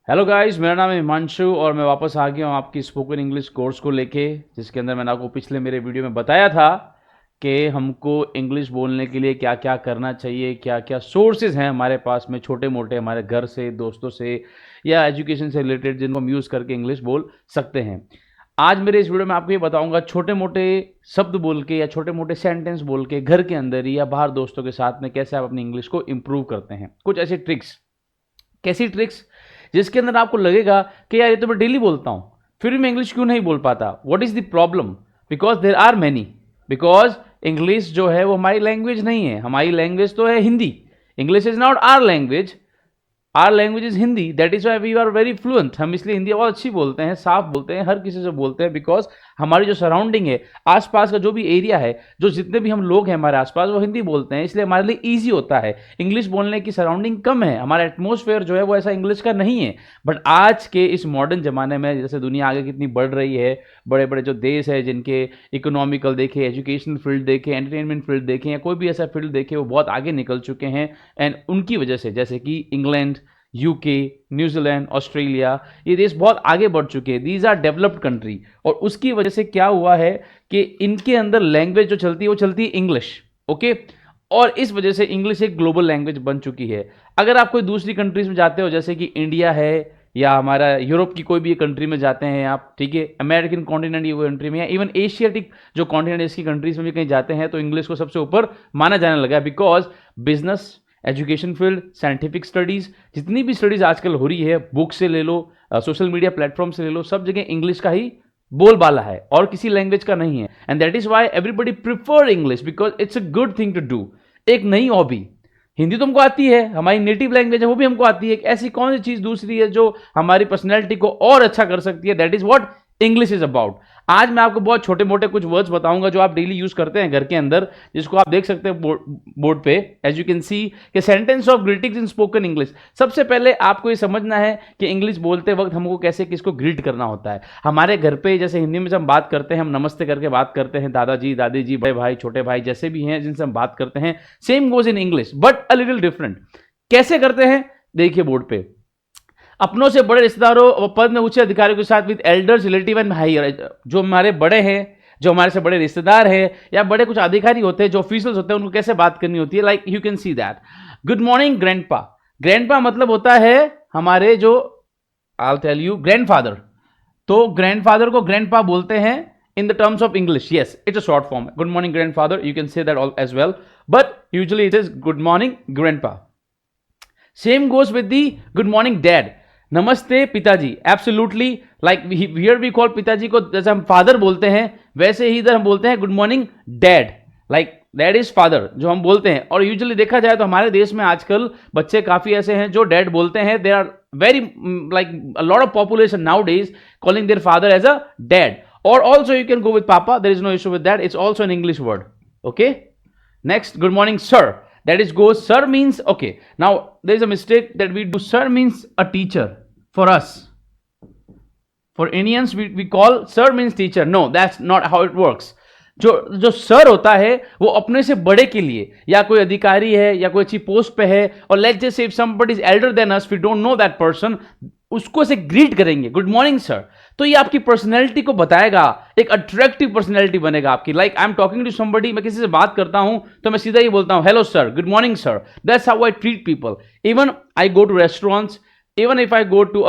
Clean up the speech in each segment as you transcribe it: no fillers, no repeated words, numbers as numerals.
Hello guys, मेरा नाम है हिमांशु और मैं वापस आ गया हूँ आपकी स्पोकन इंग्लिश कोर्स को लेके, जिसके अंदर मैंने आपको पिछले मेरे वीडियो में बताया था कि हमको इंग्लिश बोलने के लिए क्या क्या करना चाहिए, क्या क्या सोर्सेज हैं हमारे पास में, छोटे मोटे, हमारे घर से, दोस्तों से या एजुकेशन से रिलेटेड, जिनको हम यूज़ करके इंग्लिश बोल सकते हैं। आज मेरे इस वीडियो में आपको ये बताऊंगा छोटे मोटे शब्द बोल के या छोटे मोटे सेंटेंस बोल के घर के अंदर ही या बाहर दोस्तों के साथ में कैसे आप अपनी इंग्लिश को इम्प्रूव करते हैं। कुछ ऐसी ट्रिक्स, कैसी ट्रिक्स जिसके अंदर आपको लगेगा कि यार ये तो मैं डेली बोलता हूं, फिर भी मैं इंग्लिश क्यों नहीं बोल पाता। What is the problem? Because there are many, because English जो है वो हमारी लैंग्वेज नहीं है। हमारी लैंग्वेज तो है Hindi. English is not our language, our language is Hindi, that is why we are very fluent. हम इसलिए हिंदी बहुत अच्छी बोलते हैं, साफ बोलते हैं, हर किसी से बोलते हैं, बिकॉज हमारी जो सराउंडिंग है, आसपास का जो भी एरिया है, जो जितने भी हम लोग हैं हमारे आसपास, वो हिंदी बोलते हैं, इसलिए हमारे लिए ईजी होता है। इंग्लिश बोलने की सराउंडिंग कम है, हमारा एटमोसफेयर जो है वो ऐसा इंग्लिश का नहीं है। बट आज के इस मॉडर्न जमाने में, जैसे दुनिया आगे कितनी बढ़ रही है, बड़े बड़े जो देश है जिनके इकोनॉमिकल देखें, एजुकेशनल फील्ड देखें, एंटरटेनमेंट फील्ड देखें, या कोई भी ऐसा फील्ड देखें, वो बहुत आगे निकल चुके हैं। एंड उनकी वजह से, जैसे कि इंग्लैंड, यूके, न्यूजीलैंड, ऑस्ट्रेलिया, ये देश बहुत आगे बढ़ चुके हैं। These are developed country. और उसकी वजह से क्या हुआ है कि इनके अंदर लैंग्वेज जो चलती है वो चलती है इंग्लिश। ओके, और इस वजह से इंग्लिश एक ग्लोबल लैंग्वेज बन चुकी है। अगर आप कोई दूसरी कंट्रीज में जाते हो, जैसे कि इंडिया है, या हमारा यूरोप की कोई भी कंट्री में जाते हैं आप, ठीक है, अमेरिकन कॉन्टिनेंट की कंट्री में, या इवन एशियाटिक जो कॉन्टिनेंट इसकी कंट्रीज में भी कहीं जाते हैं, तो इंग्लिश को सबसे ऊपर माना जाने लगा है। Because business, education field, scientific studies, जितनी भी स्टडीज आजकल हो रही है, बुक से ले लो, सोशल मीडिया प्लेटफॉर्म से ले लो, सब जगह इंग्लिश का ही बोलबाला है और किसी लैंग्वेज का नहीं है। And that is why everybody prefer English, because it's a good thing to do. एक नई हॉबी, हिंदी तो हमको आती है, हमारी नेटिव लैंग्वेज है, वो भी हमको आती है। एक ऐसी कौन सी चीज दूसरी है जो हमारी पर्सनैलिटी को और अच्छा कर सकती है? That is what English is about. आज मैं आपको बहुत छोटे मोटे कुछ वर्ड्स बताऊंगा जो आप डेली यूज करते हैं घर के अंदर, जिसको आप देख सकते हैं बोर्ड पे, एज यू कैन सी कि sentence of greetings in spoken English. सबसे पहले आपको ये समझना है कि इंग्लिश बोलते वक्त हमको कैसे किसको ग्रीट करना होता है। हमारे घर पे जैसे हिंदी में जब हम बात करते हैं, हम नमस्ते करके बात करते हैं, दादाजी, दादी जी, बड़े भाई, छोटे भाई, जैसे भी हैं जिनसे हम बात करते हैं, same goes in English but a little different. कैसे करते हैं देखिए बोर्ड पे। अपनों से बड़े रिश्तेदारों और पद में ऊंचे अधिकारियों के साथ with elders, relative and higher. जो हमारे बड़े हैं, जो हमारे से बड़े रिश्तेदार हैं, या बड़े कुछ अधिकारी होते हैं, जो ऑफिशियल्स होते हैं, उनको कैसे बात करनी होती है। Like you can see that, good morning grandpa. Grandpa मतलब होता है हमारे जो, I will tell you, grandfather. तो ग्रैंडफादर को ग्रैंडपा बोलते हैं in the terms of English. Yes, it's a short form, good morning grandfather, you can say that as well, but usually it is good morning grandpa. Same goes with the good morning dad, नमस्ते पिताजी। Absolutely, like here we call पिताजी को जैसे हम father बोलते हैं, वैसे ही इधर हम बोलते हैं good morning dad. Like dad is father जो हम बोलते हैं। और यूजुअली देखा जाए तो हमारे देश में आजकल बच्चे काफी ऐसे हैं जो डैड बोलते हैं। There are very like a lot of population nowadays calling their father as a dad. और also you can go with papa, there is no issue with that, it's also an English word. Okay, next, good morning sir, that is goes, sir means, okay, now there is a mistake that we do. Sir means a teacher for us. For Indians we call sir means teacher. No, that's not how it works. जो sir होता है वो अपने से बड़े के लिए, या कोई अधिकारी है या कोई अच्छी पोस्ट पे है, और let's just say if somebody is elder then us, we don't know that person, उसको से ग्रीट करेंगे, गुड मॉर्निंग सर। तो ये आपकी पर्सनैलिटी को बताएगा, एक अट्रैक्टिव पर्सनैलिटी बनेगा आपकी। Like I am talking to somebody, मैं किसी से बात करता हूं तो मैं सीधा ही बोलता हूं hello sir, good morning sir. That's how I treat people. Even I go to restaurants, even if I go to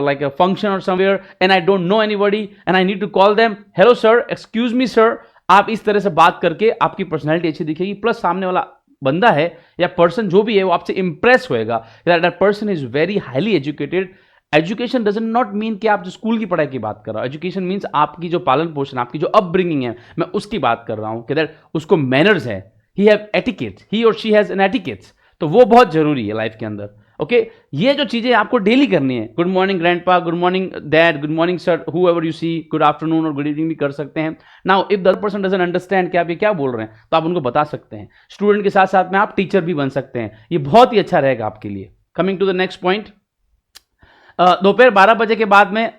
like a function or somewhere and I don't know anybody and I need to call them, hello sir, excuse me sir, आप इस तरह से बात करके आपकी personality अच्छी दिखेगी, plus सामने वाला बंदा है या पर्सन जो भी है वो आपसे इंप्रेस होएगा that person is very highly educated. Education doesn't not mean कि आप जो स्कूल की पढ़ाई की बात कर रहा हो। एजुकेशन मीन्स आपकी जो पालन पोषण, आपकी जो अपब्रिंगिंग है, मैं उसकी बात कर रहा हूं कि दैट उसको मैनर्स है, ही हैव एटिकेट्स, ही और शी हैज एन एटिकेट्स। तो वो बहुत जरूरी है लाइफ के अंदर। ओके, ये जो चीजें आपको डेली करनी है, good morning grandpa, good morning dad, good morning sir, whoever you see, good afternoon और गुड इवनिंग भी कर सकते हैं। Now if the other person doesn't understand कि आप ये क्या बोल रहे हैं, तो आप उनको बता सकते हैं। स्टूडेंट के साथ साथ में आप टीचर भी बन सकते हैं, ये बहुत ही अच्छा रहेगा आपके लिए। Coming to the next point, दोपहर 12 बजे के बाद में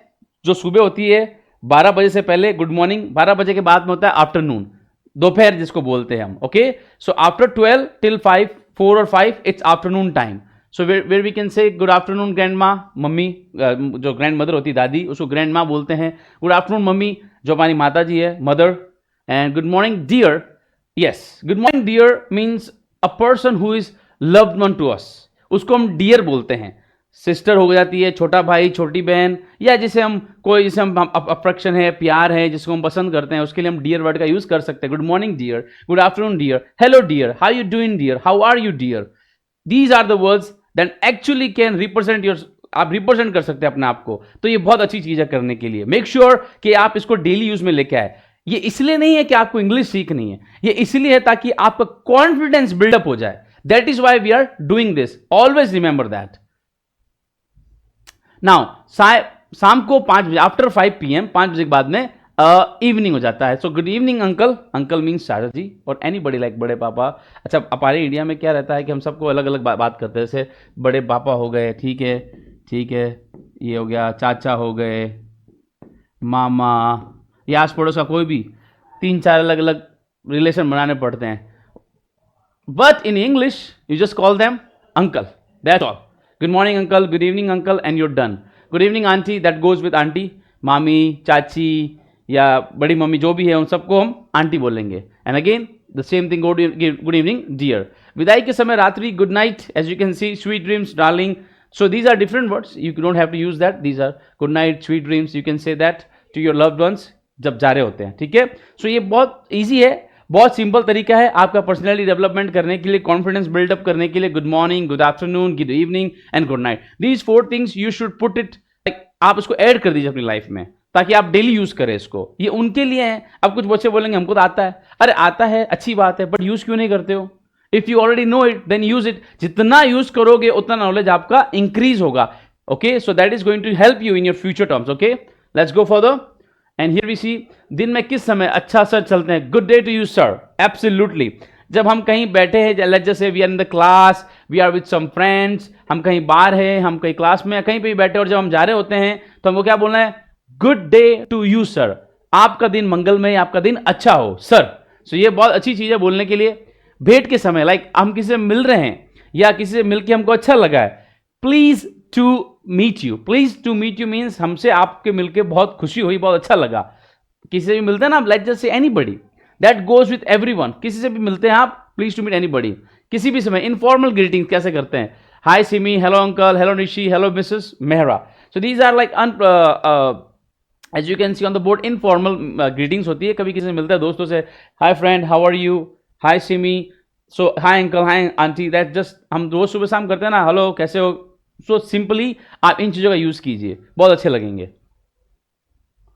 जो सुबह होती है, 12 बजे से पहले गुड मॉर्निंग, 12 बजे के बाद में होता है आफ्टरनून, दोपहर जिसको बोलते हैं हम। ओके, सो आफ्टर 12 till 5, 4 और 5 it's afternoon time. So where we can say good afternoon grandma, मम्मी, जो ग्रैंड मदर होती है दादी, उसको ग्रैंड माँ बोलते हैं. गुड आफ्टरनून मम्मी, जो हमारी माता जी है, mother. And good morning dear. Yes, good morning dear means a person who is loved one to us, उसको हम डियर बोलते हैं. सिस्टर हो जाती है, छोटा भाई, छोटी बहन, या जिसे हम कोई, जिसे हम अफेक्शन है, प्यार है, जिसको हम पसंद करते हैं, उसके लिए हम डियर वर्ड का यूज कर सकते हैं. Good morning dear, good afternoon dear, hello dear, how you doing dear, how are you dear. These are the words that actually can represent your, आप रिप्रेजेंट कर सकते हैं अपने आप को. तो ये बहुत अच्छी चीज है करने के लिए. मेक श्योर कि आप इसको डेली यूज में लेके आए. ये इसलिए नहीं है कि आपको इंग्लिश सीखनी है, ये इसलिए है ताकि आपका कॉन्फिडेंस बिल्डअप हो जाए. That is why we are doing this. Always remember that. Now शाम को 5 बजे, आफ्टर 5 PM, 5 बजे के बाद में इवनिंग हो जाता है. So good evening uncle. Uncle means चाचा जी, और एनी बड़ी लाइक बड़े पापा. अच्छा, हमारे इंडिया में क्या रहता है कि हम सबको अलग अलग बात करते हैं. जैसे बड़े पापा हो गए, ठीक है, ठीक है, ये हो गया, चाचा हो गए, मामा, या आस पड़ोस का कोई भी, 3-4 अलग अलग रिलेशन बनाने पड़ते हैं. But in English you just call them uncle, that's all. Good morning uncle, good evening uncle, and your done. Good evening aunty, that goes with aunty. मामी, चाची या बड़ी मम्मी जो भी है, उन सबको हम आंटी बोलेंगे. And again the same thing, good evening dear. विदाई के समय रात्रि, good night, as you can see, sweet dreams darling. So these are different words. You don't have to use that. These are good night, sweet dreams. You can say that to your loved ones जब जा रहे होते हैं. ठीक है. सो ये बहुत easy है, बहुत सिंपल तरीका है आपका पर्सनैलिटी डेवलपमेंट करने के लिए, कॉन्फिडेंस बिल्डअप करने के लिए. Good morning, good afternoon, good evening and good night. These 4 things you should put it, आप इसको ऐड कर दीजिए अपनी लाइफ में, ताकि आप डेली यूज करें इसको. ये उनके लिए है. अब कुछ बच्चे बोलेंगे हमको तो आता है. अरे आता है, अच्छी बात है, बट यूज क्यों नहीं करते हो? If you already know it then use it. जितना यूज करोगे उतना नॉलेज आपका इंक्रीज होगा. Okay, so that is going to help you in your future terms. Okay, let's go for the, and here we see, दिन में किस समय अच्छा सर चलते हैं. Good day to you sir. Absolutely. जब हम कहीं बैठे हैं, let's just say we are in the class, we are with some friends, हम कहीं बाहर हैं, हम कहीं क्लास में कहीं पे भी बैठे, और जब हम जा रहे होते हैं तो हमको क्या बोलना है? Good day to you sir. आपका दिन मंगलमय, आपका दिन अच्छा हो सर. सो ये बहुत अच्छी चीज है बोलने के लिए. भेंट के समय, लाइक हम किसी से मिल रहे हैं या किसी से मिलकर हमको अच्छा लगा है, please to meet you. Please to meet you means हमसे आपके मिलकर बहुत खुशी हुई, बहुत अच्छा लगा. किसी से भी मिलते हैं ना, लेट्स जस्ट से anybody, that goes with everyone. किसी से भी मिलते हैं आप, प्लीज टू मीट एनीबडी. किसी भी समय इनफॉर्मल ग्रीटिंग्स कैसे करते हैं? Hi Simi, hello uncle, hello Nishi, hello Mrs Mehra. So these are like as you can see on the board, informal greetings होती है. कभी किसी से मिलता है दोस्तों से, hi friend, how are you, hi Simi, so hi uncle, hi aunty. That just हम रोज सुबह शाम करते हैं ना, हेलो कैसे हो. सो सिंपली आप इन चीजों का यूज कीजिए, बहुत अच्छे लगेंगे.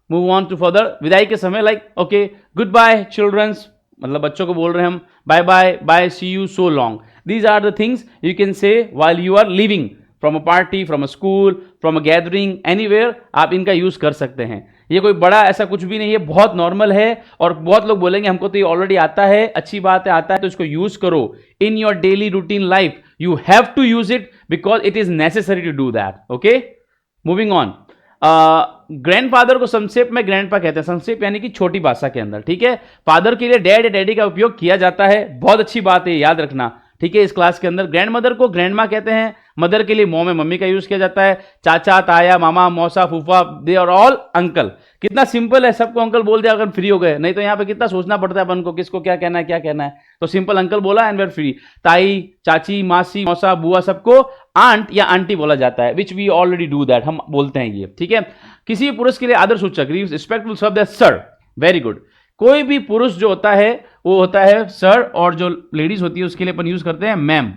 Move on to further. विदाई के समय, like okay, good bye childrens, मतलब बच्चों को बोल रहे हैं हम, bye bye, bye, see you, so long. These are the things you can say while you are leaving, from a party, from a school, from a gathering, anywhere आप इनका use कर सकते हैं. ये कोई बड़ा ऐसा कुछ भी नहीं है, बहुत नॉर्मल है. और बहुत लोग बोलेंगे हमको तो ये ऑलरेडी आता है. अच्छी बात है, आता है तो इसको यूज करो in your daily routine life. You have to use it because it is necessary to do that. Okay, moving on. Grandfather को संक्षेप में ग्रैंडपा कहते हैं. संक्षेप यानी कि छोटी भाषा के अंदर. ठीक है. फादर के लिए डैड या डैडी का उपयोग किया जाता है. बहुत अच्छी बात है, याद रखना. ठीक है. इस क्लास के अंदर ग्रैंड मदर को ग्रैंड माँ कहते हैं. मदर के लिए मॉम है, मम्मी का यूज किया जाता है. चाचा, ताया, मामा, मौसा, फूफा, दे आर ऑल अंकल. कितना सिंपल है, सबको अंकल बोल दिया अगर फ्री हो गए. नहीं तो यहाँ पे कितना सोचना पड़ता है अपन को, किसको क्या कहना है, क्या कहना है. तो सिंपल अंकल बोला एंड वी आर फ्री. ताई, चाची, मासी, मौसा, बुआ, सबको आंट या आंटी बोला जाता है, which we already do that, हम बोलते हैं ये. ठीक है. किसी भी पुरुष के लिए आदर सूचक रिस्पेक्टफुल शब्द है सर. Very good. कोई भी पुरुष जो होता है वो होता है सर, और जो लेडीज होती है उसके लिए अपन यूज करते हैं मैम.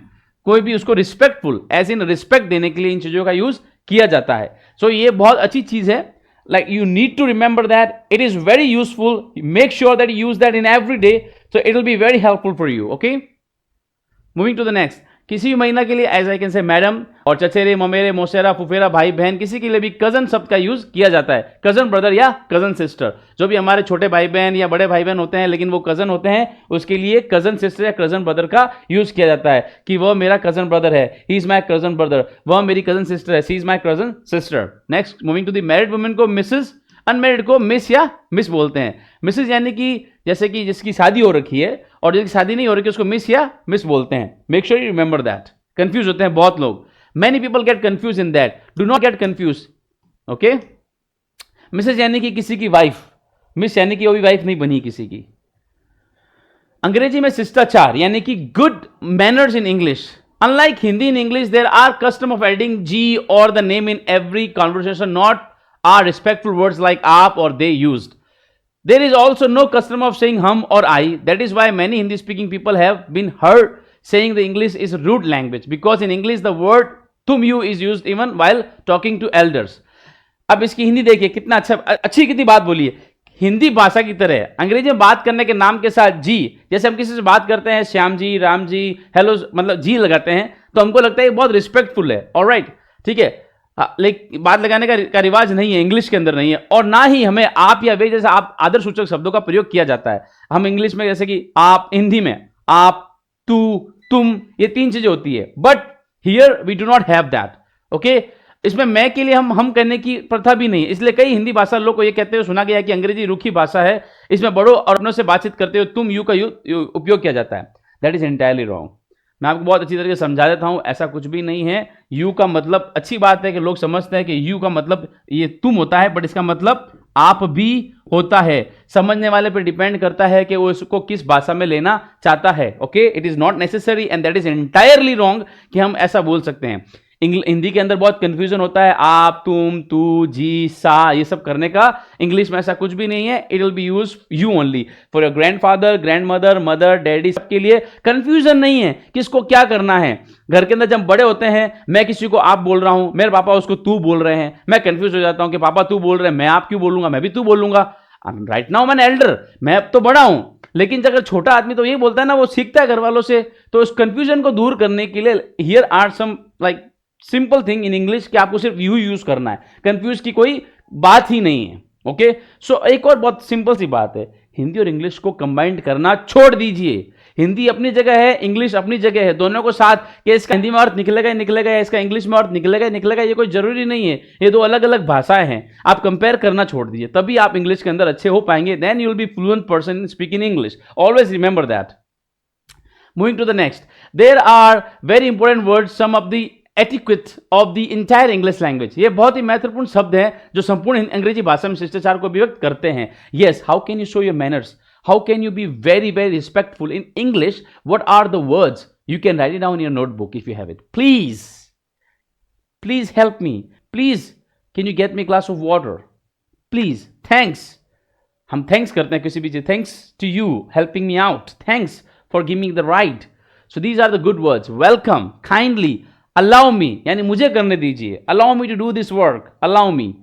कोई भी उसको रिस्पेक्टफुल, एज इन रिस्पेक्ट देने के लिए इन चीजों का यूज किया जाता है. सो ये बहुत अच्छी चीज है. Like you need to remember that it is very useful. Make sure that you use that in every day, so it will be very helpful for you. Okay. Moving to the next. किसी भी महिला के लिए as I can say madam, और चचेरे, ममेरे, मोसेरा, फुफेरा, भाई बहन, किसी के लिए भी कजन शब्द का यूज किया जाता है. कजन ब्रदर या कजन सिस्टर, जो भी हमारे छोटे भाई बहन या बड़े भाई बहन होते हैं लेकिन वो कजन होते हैं, उसके लिए कजन सिस्टर या कजन ब्रदर का यूज किया जाता है. कि वह मेरा कजन ब्रदर है, he is my cousin brother. वह मेरी कजन सिस्टर है, she is my cousin sister. Next, moving to the married women को मिसेस, अनमेरिड को मिस या मिस बोलते हैं. मिसेस यानी कि जैसे कि जिसकी शादी हो रखी है और जिसकी शादी नहीं हो रखी है उसको मिस या मिस बोलते हैं. Make sure you remember that. Confuse होते हैं बहुत लोग. Many people get confused in that. Do not get confused. Okay? Mrs यानी कि किसी की वाइफ, मिस यानी कि वो भी वाइफ नहीं बनी किसी की. अंग्रेजी में शिष्टाचार यानी कि good manners in English. Unlike Hindi, in English, there are custom of adding G or the name in every conversation, not are respectful words like aap or they used. There is also no custom of saying hum or I. That is why many Hindi speaking people have been heard saying the English is rude language, because in English the word tum you is used even while talking to elders. अब इसकी हिंदी देखिए कितना अच्छी कितनी बात बोली है. हिंदी भाषा की तरह अंग्रेजी में बात करने के नाम के साथ जी, जैसे हम किसी से बात करते हैं श्याम जी, राम जी, हेलो, मतलब जी लगाते हैं तो हमको लगता है बहुत रिस्पेक्टफुल है. ऑलराइट, ठीक है, लेकिन बात लगाने का रिवाज नहीं है, इंग्लिश के अंदर नहीं है. और ना ही हमें आप या वे जैसे आप आदर सूचक शब्दों का प्रयोग किया जाता है. हम इंग्लिश में जैसे कि आप, हिंदी में आप, तू, तुम, ये 3 चीजें होती है. But here we do not have that. Okay, इसमें मैं के लिए हम कहने की प्रथा भी नहीं है. इसलिए कई हिंदी भाषा लोग को यह कहते हुए सुना गया कि अंग्रेजी रूखी भाषा है, इसमें बड़ों और अपनों से बातचीत करते हुए तुम यू का उपयोग किया जाता है. That is entirely wrong. मैं आपको बहुत अच्छी तरीके से समझा देता हूं, ऐसा कुछ भी नहीं है. यू का मतलब, अच्छी बात है कि लोग समझते हैं कि यू का मतलब ये तुम होता है, बट इसका मतलब आप भी होता है. समझने वाले पर डिपेंड करता है कि वो इसको किस भाषा में लेना चाहता है. Okay, it is not necessary and that is entirely wrong कि हम ऐसा बोल सकते हैं. हिंदी के अंदर बहुत कंफ्यूजन होता है, आप, तुम, तू, जी, सा, ये सब करने का. इंग्लिश में ऐसा कुछ भी नहीं है. It will be use you only for your grandfather, grandmother, mother, daddy, सबके लिए कंफ्यूजन नहीं है किसको क्या करना है. घर के अंदर जब बड़े होते हैं, मैं किसी को आप बोल रहा हूं, मेरे पापा उसको तू बोल रहे हैं, मैं कंफ्यूज हो जाता हूं कि पापा तू बोल रहे हैं, मैं आप क्यों बोलूंगा, मैं भी तू बोलूंगा. राइट नाउ मैं एल्डर, मैं अब तो बड़ा हूं. लेकिन अगर छोटा आदमी तो ये बोलता है ना, वो सीखता है घर वालों से. तो उस कंफ्यूजन को दूर करने के लिए here are some like simple thing in English कि आपको सिर्फ यू यूज करना है. कंफ्यूज की कोई बात ही नहीं है. ओके, सो एक और बहुत सिंपल सी बात है, हिंदी और इंग्लिश को कंबाइंड करना छोड़ दीजिए. हिंदी अपनी जगह है, इंग्लिश अपनी जगह है. दोनों को साथ कि इसका हिंदी में अर्थ निकलेगा ही निकलेगा, इसका इंग्लिश में अर्थ निकलेगा ही निकलेगा, ये कोई जरूरी नहीं है. ये 2 अलग अलग भाषाएं हैं. आप कंपेयर करना छोड़ दीजिए, तभी आप इंग्लिश के अंदर अच्छे हो पाएंगे. Then you will be fluent person in speaking English. Always remember that. Moving to the next, there are very important words, some of the etiquette of the entire English language. ये बहुत ही महत्वपूर्ण शब्द हैं जो संपूर्ण अंग्रेजी भाषा में शिष्टाचार को अभिव्यक्त करते हैं. Yes, how can you show your manners, how can you be very very respectful in English. What are the words? You can write it down in your notebook if you have it. Please help me. Please can you get me glass of water. Please, thanks. हम thanks करते हैं किसी भी चीज. Thanks to you helping me out. Thanks for giving the right. So these are the good words. Welcome, kindly, allow me यानी मुझे करने दीजिए. Allow me to do this work. Allow me.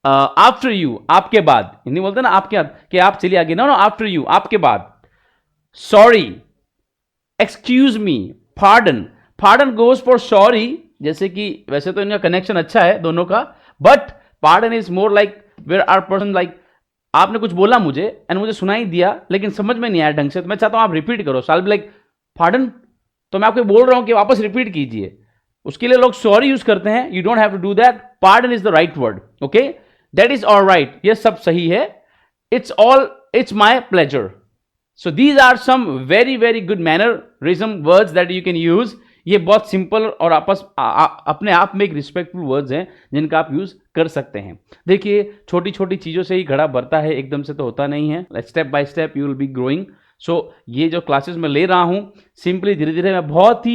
After you, आपके बाद. हिंदी बोलते हैं ना आपके बाद कि आप चलिए आगे. नो नो, आफ्टर यू, आपके बाद. Sorry, excuse me, pardon. Pardon goes for sorry. जैसे कि वैसे तो इनका कनेक्शन अच्छा है दोनों का, but pardon is more like where are person like आपने कुछ बोला मुझे एंड मुझे सुनाई दिया लेकिन समझ में नहीं आया ढंग से, तो मैं चाहता हूं आप रिपीट करो. So I will be like pardon, तो मैं आपको बोल रहा हूं कि वापस रिपीट कीजिए. उसके लिए लोग सॉरी यूज करते हैं. You don't have to do that. Pardon is the right word. Okay, that is alright. ये सब सही है. It's my pleasure. So these are some very very good mannerism words that you can use. ये बहुत simple और अपने आप में एक रिस्पेक्टफुल वर्ड्स हैं जिनका आप यूज कर सकते हैं. देखिए, छोटी छोटी चीजों से ही घड़ा भरता है, एकदम से तो होता नहीं है. Step by step you will be growing. So ये जो क्लासेस मैं ले रहा हूं, सिंपली धीरे धीरे मैं बहुत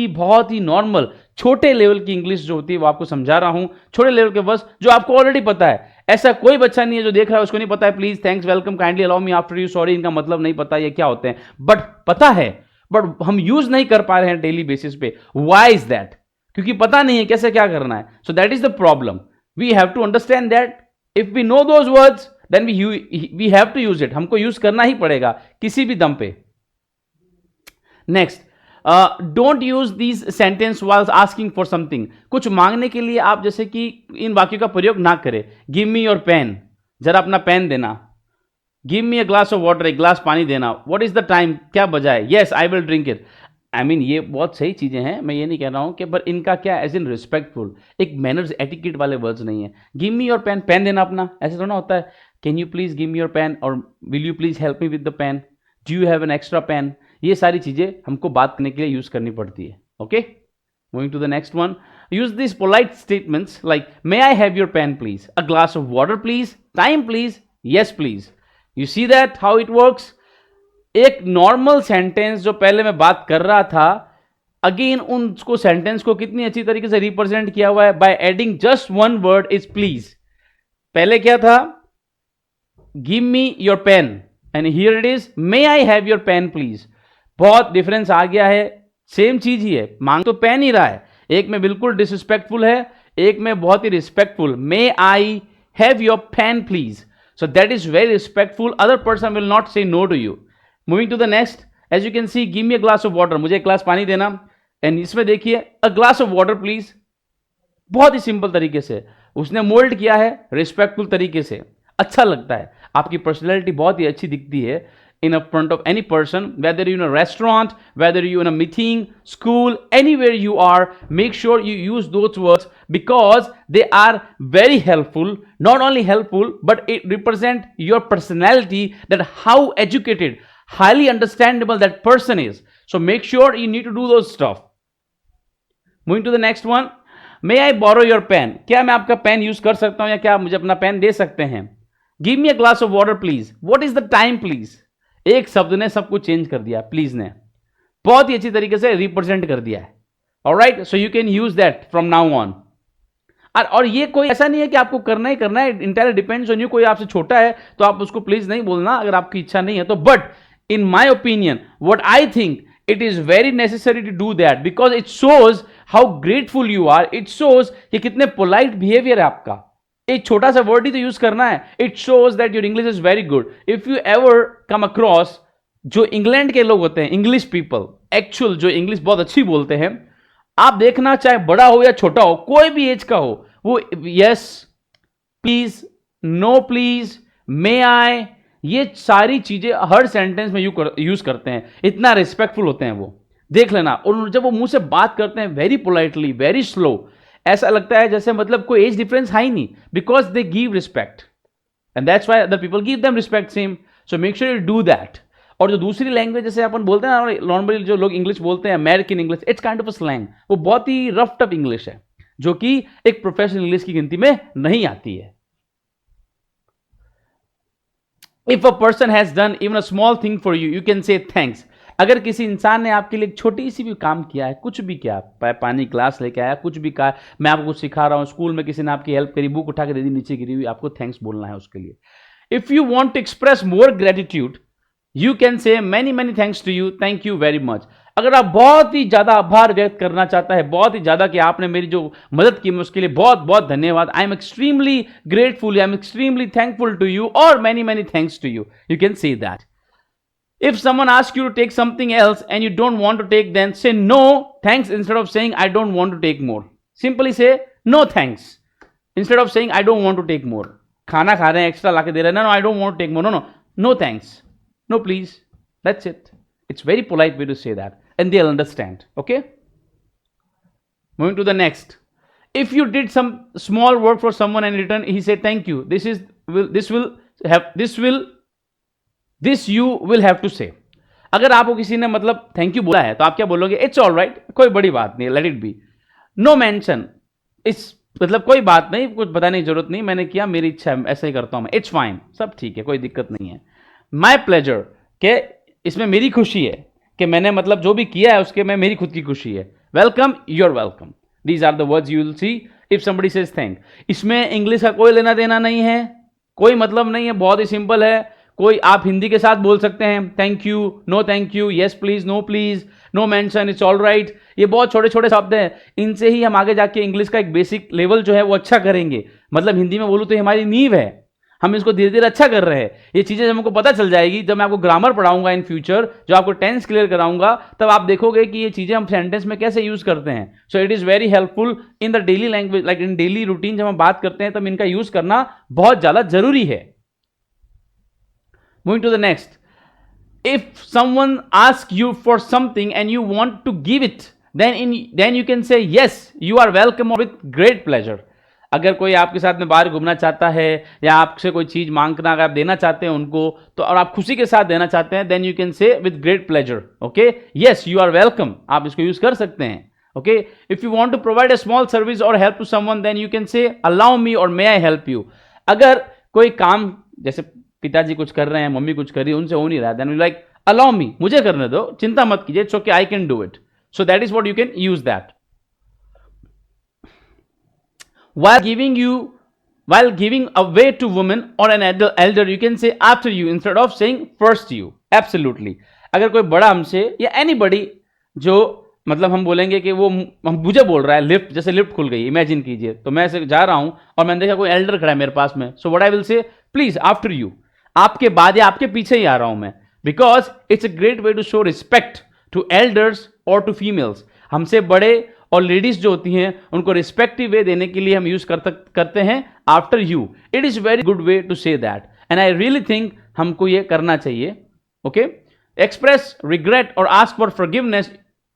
ही नॉर्मल छोटे लेवल की इंग्लिश जो होती है वो आपको समझा रहा हूं. छोटे लेवल के वर्ड्स जो आपको ऑलरेडी पता है. ऐसा कोई बच्चा नहीं है जो देख रहा है उसको नहीं पता है please, thanks, welcome, kindly, allow me, after you, sorry, इनका मतलब नहीं पता ये क्या होते हैं. बट पता है, बट हम यूज नहीं कर पा रहे हैं डेली बेसिस पे. Why is that? क्योंकि पता नहीं है कैसे क्या करना है. So that is the problem. We have to understand that if we know those words then we have to use it. हमको यूज करना ही पड़ेगा किसी भी दम पे. Next, don't use this sentence while asking for something. कुछ मांगने के लिए आप जैसे कि इन वाक्यों का प्रयोग ना करें. गिव मी योर पेन, जरा अपना पेन देना. Give me a glass of water, एक ग्लास पानी देना. व्हाट इज द टाइम, क्या बजा है? Yes, I will drink it. I mean ये बहुत सही चीजें हैं, मैं ये नहीं कह रहा हूं कि, पर इनका क्या एज इन रिस्पेक्टफुल, एक मैनर्स एटिकेट वाले वर्ड्स नहीं है. Give me your pen, pen देना अपना, ऐसे थोड़ा होता है. Can you please give me your pen, और will you please help me with the pen, do you have an extra pen. ये सारी चीजें हमको बात करने के लिए यूज करनी पड़ती है. Okay, moving to the next one. use these polite statements like, may I have your pen please, a glass of water please, time please, yes please. You see that how it works? एक normal sentence जो पहले मैं बात कर रहा था, again उनको sentence को कितनी अच्छी तरीके से रिप्रेजेंट किया हुआ है by adding just one word is please. पहले क्या था? Give me your pen, and here it is may I have your pen please. बहुत डिफरेंस आ गया है. सेम चीज ही है, मांग तो पेन ही रहा है. एक में बिल्कुल डिसरिस्पेक्टफुल है, एक में बहुत ही respectful. May I have your pen please. So that is very respectful. Other person will not say no to you. Moving to the next, as you can see, give me a glass of water. मुझे एक glass पानी देना. And इसमें देखिए, a glass of water please. बहुत ही simple तरीके से उसने मोल्ड किया है, रिस्पेक्टफुल तरीके से. अच्छा लगता है. आपकी पर्सनैलिटी बहुत ही अच्छी दिखती है in front of any person, whether you're in a restaurant, whether you're in a meeting, school, anywhere you are. Make sure you use those words because they are very helpful. Not only helpful, but it represent your personality, that how educated, highly understandable that person is. So make sure you need to do those stuff. Moving to the next one. May I borrow your pen? क्या मैं आपका pen use कर सकता हूं या क्या आप मुझे अपना पेन दे सकते हैं? Give me a glass of water please. What is the time please? एक शब्द ने सब कुछ चेंज कर दिया. प्लीज ने बहुत ही अच्छी तरीके से रिप्रेजेंट कर दिया है. Alright, so you can use that from now on. और ये कोई ऐसा नहीं है कि आपको करना ही करना है. Entire depends on you. कोई आपसे छोटा है तो आप उसको प्लीज नहीं बोलना अगर आपकी इच्छा नहीं है तो. But in my opinion, what I think, it is very necessary to do that because it shows how grateful you are. It shows कि कितने polite behavior है आपका. एक छोटा सा वर्ड ही तो यूज करना है. It shows that your English is very good. If you ever come across जो इंग्लैंड के लोग होते हैं, इंग्लिश पीपल, एक्चुअल जो इंग्लिश बहुत अच्छी बोलते हैं, आप देखना चाहे बड़ा हो या छोटा हो, कोई भी एज का हो, वो यस प्लीज, नो प्लीज, मे आई, ये सारी चीजें हर सेंटेंस में यूज करते हैं. इतना रिस्पेक्टफुल होते हैं वो. देख लेना. और जब वो मुंह से बात करते हैं वेरी पोलाइटली, वेरी स्लो, ऐसा लगता है जैसे मतलब कोई एज डिफरेंस है ही नहीं. Because they give respect and that's why other people give them respect same. So make sure you do that. और जो दूसरी लैंग्वेज जैसे अपन बोलते हैं ना, नॉर्मली जो लोग इंग्लिश बोलते हैं, American English, it's kind of a slang. वो बहुत ही रफ टफ इंग्लिश है जो कि एक प्रोफेशनल इंग्लिश की गिनती में नहीं आती है. If a person has done even a small thing for you, you can से थैंक्स. अगर किसी इंसान ने आपके लिए एक छोटी सी भी काम किया है, कुछ भी किया, पानी ग्लास लेके आया, कुछ भी कहा, मैं आपको कुछ सिखा रहा हूं, स्कूल में किसी ने आपकी हेल्प करी, बुक उठा के दे दी नीचे गिरी हुई, आपको थैंक्स बोलना है उसके लिए. If you want to express more gratitude, you can say many many thanks to you, thank you very much. अगर आप बहुत ही ज्यादा आभार व्यक्त करना चाहता है, बहुत ही ज्यादा कि आपने मेरी जो मदद की, मैं उसके लिए बहुत बहुत धन्यवाद, I am extremely grateful, I am extremely thankful to you, और many many thanks to you, you can say that. If someone asks you to take something else and you don't want to take, then say no thanks instead of saying I don't want to take more. Simply say no thanks instead of saying I don't want to take more. खाना खा रहे हैं, extra लाके दे रहे हैं, no, I don't want to take more. No thanks, no please. That's it. It's very polite way to say that, and they'll understand. Okay. Moving to the next. If you did some small work for someone and in return he said thank you, this you will have to say. अगर आपको किसी ने मतलब thank you बोला है तो आप क्या बोलोगे? इट्स ऑल राइट, कोई बड़ी बात नहीं, let it be. No mention, इस मतलब कोई बात नहीं, कुछ बताने की जरूरत नहीं, मैंने किया, मेरी इच्छा है, ऐसा ही करता हूं मैं, इट्स फाइन, सब ठीक है, कोई दिक्कत नहीं है. माई प्लेजर, के इसमें मेरी खुशी है कि मैंने मतलब जो भी किया है उसके में मेरी खुद की खुशी है. Welcome, you are welcome. These are the words you will see if somebody says thank. इसमें इंग्लिश का कोई लेना देना नहीं है, कोई मतलब नहीं है, बहुत ही सिंपल है. कोई आप हिंदी के साथ बोल सकते हैं, thank you, no thank you, yes please, no please, no mention, it's all right. ये बहुत छोटे छोटे शब्द हैं, इनसे ही हम आगे जाके इंग्लिश का एक बेसिक लेवल जो है वो अच्छा करेंगे. मतलब हिंदी में बोलूं तो हमारी नींव है, हम इसको धीरे धीरे अच्छा कर रहे हैं. ये चीजें हमको पता चल जाएगी जब मैं आपको ग्रामर पढ़ाऊंगा इन फ्यूचर, जो आपको टेंस क्लियर कराऊंगा, तब आप देखोगे कि ये चीजें हम सेंटेंस में कैसे यूज करते हैं. So it is very helpful in the daily language, like in daily routine जब हम बात करते हैं तब इनका यूज करना बहुत ज्यादा जरूरी है. Moving to the next. If someone asks you for something and you want to give it, then you can say yes, you are welcome, with great pleasure. अगर कोई आपके साथ में बाहर घूमना चाहता है या आपसे कोई चीज मांगना अगर आप देना चाहते हैं उनको, तो और आप खुशी के साथ देना चाहते हैं, then you can say with great pleasure. Okay? Yes, you are welcome. आप इसको यूज कर सकते हैं. Okay, if you want to provide a small service or help to someone, then you can say allow me or may I help you. अगर कोई काम जैसे पिताजी कुछ कर रहे हैं, मम्मी कुछ कर रही है, उनसे हो नहीं रहा, then you like allow me, मुझे करने दो, चिंता मत कीजिए, it's okay, I can do it. So that is what you can use that. While giving away to women or an elder, you can say after you instead of saying first you. Absolutely. अगर कोई बड़ा हमसे या anybody जो मतलब हम बोलेंगे कि वो मुझे बोल रहा है, लिफ्ट जैसे लिफ्ट खुल गई, इमेजिन कीजिए, तो मैं ऐसे जा रहा हूं और मैंने देखा कोई एल्डर खड़ा है मेरे पास में, so what I will say, please after you, आपके बाद या आपके पीछे ही आ रहा हूं मैं, because it's a great way to show respect to elders और टू फीमेल्स. हमसे बड़े और लेडीज जो होती हैं उनको रिस्पेक्टिव वे देने के लिए हम यूज करते हैं after you. It is very good way to say that and I really think हमको ये करना चाहिए. ओके, एक्सप्रेस रिग्रेट और ask for forgiveness,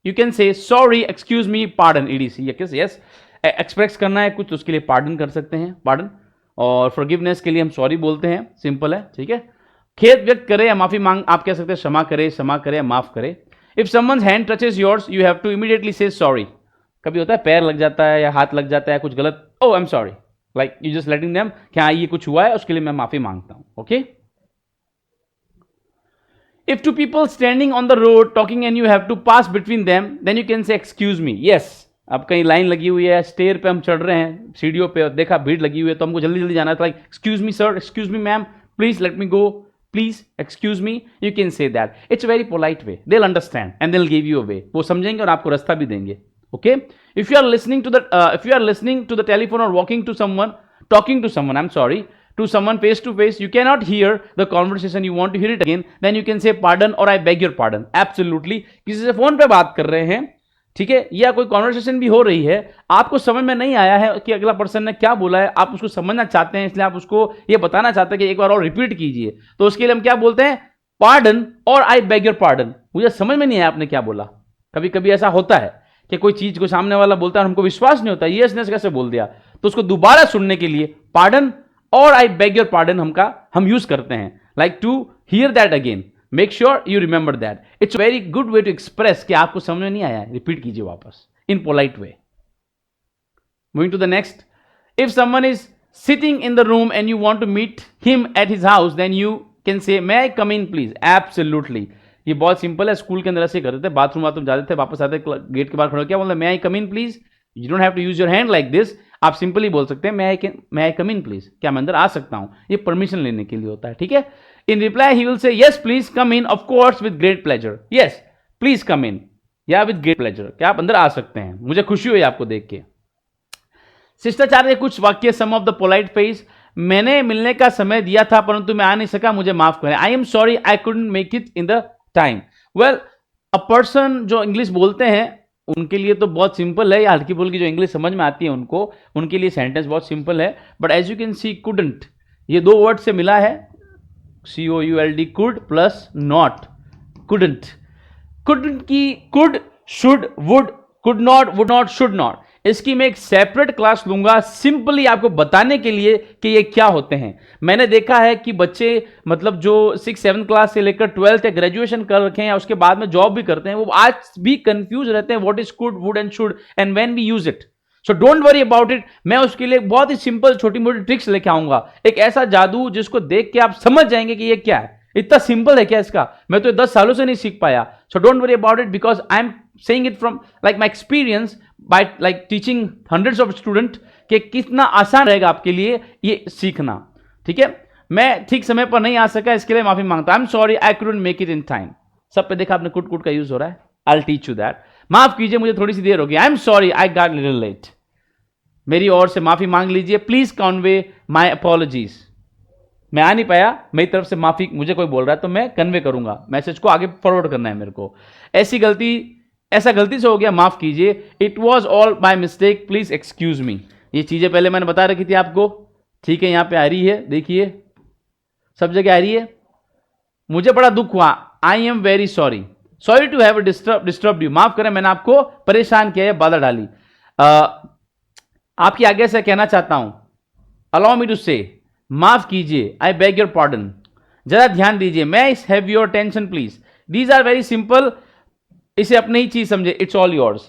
you can say sorry, excuse me, pardon, etc. Yes, express करना है कुछ तो उसके लिए पार्डन कर सकते हैं, पार्डन, और फॉरगिवनेस के लिए हम सॉरी बोलते हैं, सिंपल है. ठीक है, खेद व्यक्त करे या माफी मांग, आप कह सकते हैं क्षमा करे या माफ करे. If someone's hand touches yours, you have to immediately say sorry. कभी होता है पैर लग जाता है या हाथ लग जाता है, कुछ गलत, oh I am sorry, like you just letting them कि हाँ ये कुछ हुआ है, उसके लिए मैं माफी मांगता हूं. Okay. If two people standing on the road talking and you have to pass between them, then you can say excuse me. Yes, अब कहीं लाइन लगी हुई है, स्टेयर पे हम चढ़ रहे हैं, सीढ़ियों पे, और देखा भीड़ लगी हुई है तो हमको जल्दी जल्दी जाना है, तो like excuse me sir, excuse me ma'am, please let me go, please excuse me. You can say that. It's very polite way, they will understand and they will give you a way. वो समझेंगे और आपको रास्ता भी देंगे. Okay. If you are listening to the telephone or talking to someone, to someone face to face, you cannot hear the conversation, you want to hear it again, then you can say pardon or I beg your pardon. Absolutely. किसी से phone पे बात कर रहे हैं, ठीक है, या कोई कॉन्वर्सेशन भी हो रही है, आपको समझ में नहीं आया है कि अगला पर्सन ने क्या बोला है, आप उसको समझना चाहते हैं, इसलिए आप उसको ये बताना चाहते हैं कि एक बार और रिपीट कीजिए, तो उसके लिए हम क्या बोलते हैं, पार्डन और आई बेग योर पार्डन. मुझे समझ में नहीं आया आपने क्या बोला. कभी कभी ऐसा होता है कि कोई चीज को सामने वाला बोलता है और हमको विश्वास नहीं होता, यस नेस कैसे बोल दिया, तो उसको दोबारा सुनने के लिए पार्डन और आई बेग योर पार्डन हम यूज करते हैं, like to hear that again. Make sure you remember that. It's very good way to express कि आपको समझ में नहीं आया है, रिपीट कीजिए वापस in polite way. Moving to the next. If someone is sitting in the room and you want to meet him at his house, then you can say may I come in please. Absolutely. ये बहुत simple है, school के अंदर ऐसे करते थे, bathroom जाते थे, वापस आते गेट के बाहर खड़े, क्या बोलते, may I come in please. You don't have to use your hand like this. आप सिंपली बोल सकते हैं may I come in please, क्या मैं अंदर आ सकता हूं. ये परमिशन लेने के लिए होता है. ठीक है. In reply he will say yes please come in, of course with great pleasure. Yes please come in या विद ग्रेट प्लेजर, क्या आप अंदर आ सकते हैं, मुझे खुशी हुई आपको देख के. शिष्टाचार के कुछ वाक्य, सम ऑफ द पोलाइट फेज. मैंने मिलने का समय दिया था परंतु मैं आ नहीं सका, मुझे माफ करें. आई am sorry I couldn't make it in the time. Well, a person जो इंग्लिश बोलते हैं उनके लिए तो बहुत सिंपल है, या हल्की फुल्की जो इंग्लिश समझ में आती है उनके लिए सेंटेंस बहुत सिंपल है. But as you can see, couldn't ये दो वर्ड से मिला है, COULD, could plus not, couldn't. Couldn't की could, should, would, could not, would not, should not, इसकी मैं एक सेपरेट क्लास लूंगा सिंपली आपको बताने के लिए कि ये क्या होते हैं. मैंने देखा है कि बच्चे मतलब जो 6-7 क्लास से लेकर 12th या ग्रेजुएशन कर रखे हैं या उसके बाद में जॉब भी करते हैं, वो आज भी कंफ्यूज रहते हैं what is could, would and should and when we use it. So don't worry about it. मैं उसके लिए बहुत ही सिंपल छोटी मोटी ट्रिक्स लेके आऊंगा, एक ऐसा जादू जिसको देख के आप समझ जाएंगे कि ये क्या है. इतना सिंपल है क्या इसका, मैं तो 10 सालों से नहीं सीख पाया. सो don't worry about it because I am saying it from like my experience by like teaching hundreds of student, कि कितना आसान रहेगा आपके लिए ये सीखना. ठीक है. मैं ठीक समय पर नहीं आ सका, इसके लिए माफी मांगता. आई am sorry I couldn't make it in time. सब पे देखा आपने कुड कुड का यूज हो रहा है. I will teach you that. माफ कीजिए मुझे थोड़ी सी देर हो गई. I am sorry I got little late. मेरी ओर से माफी मांग लीजिए. Please convey my apologies. मैं आ नहीं पाया, मेरी तरफ से माफी, मुझे कोई बोल रहा है तो मैं कन्वे करूंगा, मैसेज को आगे फॉरवर्ड करना है मेरे को. ऐसा गलती से हो गया, माफ कीजिए. It was all by mistake, please excuse मी. ये चीजें पहले मैंने बता रखी थी आपको. ठीक है, यहां पे आ रही है, देखिए सब जगह आ रही है. मुझे बड़ा दुख हुआ. I am very sorry. Sorry to have disturb you. माफ करें मैंने आपको परेशान किया, बाधा डाली. आपकी आगे से कहना चाहता हूं, अलाउ मी टू से, माफ कीजिए, आई बेग योर पार्डन. जरा ध्यान दीजिए, may have your attention please. These are very simple. इसे अपनी ही चीज समझे. It's all yours.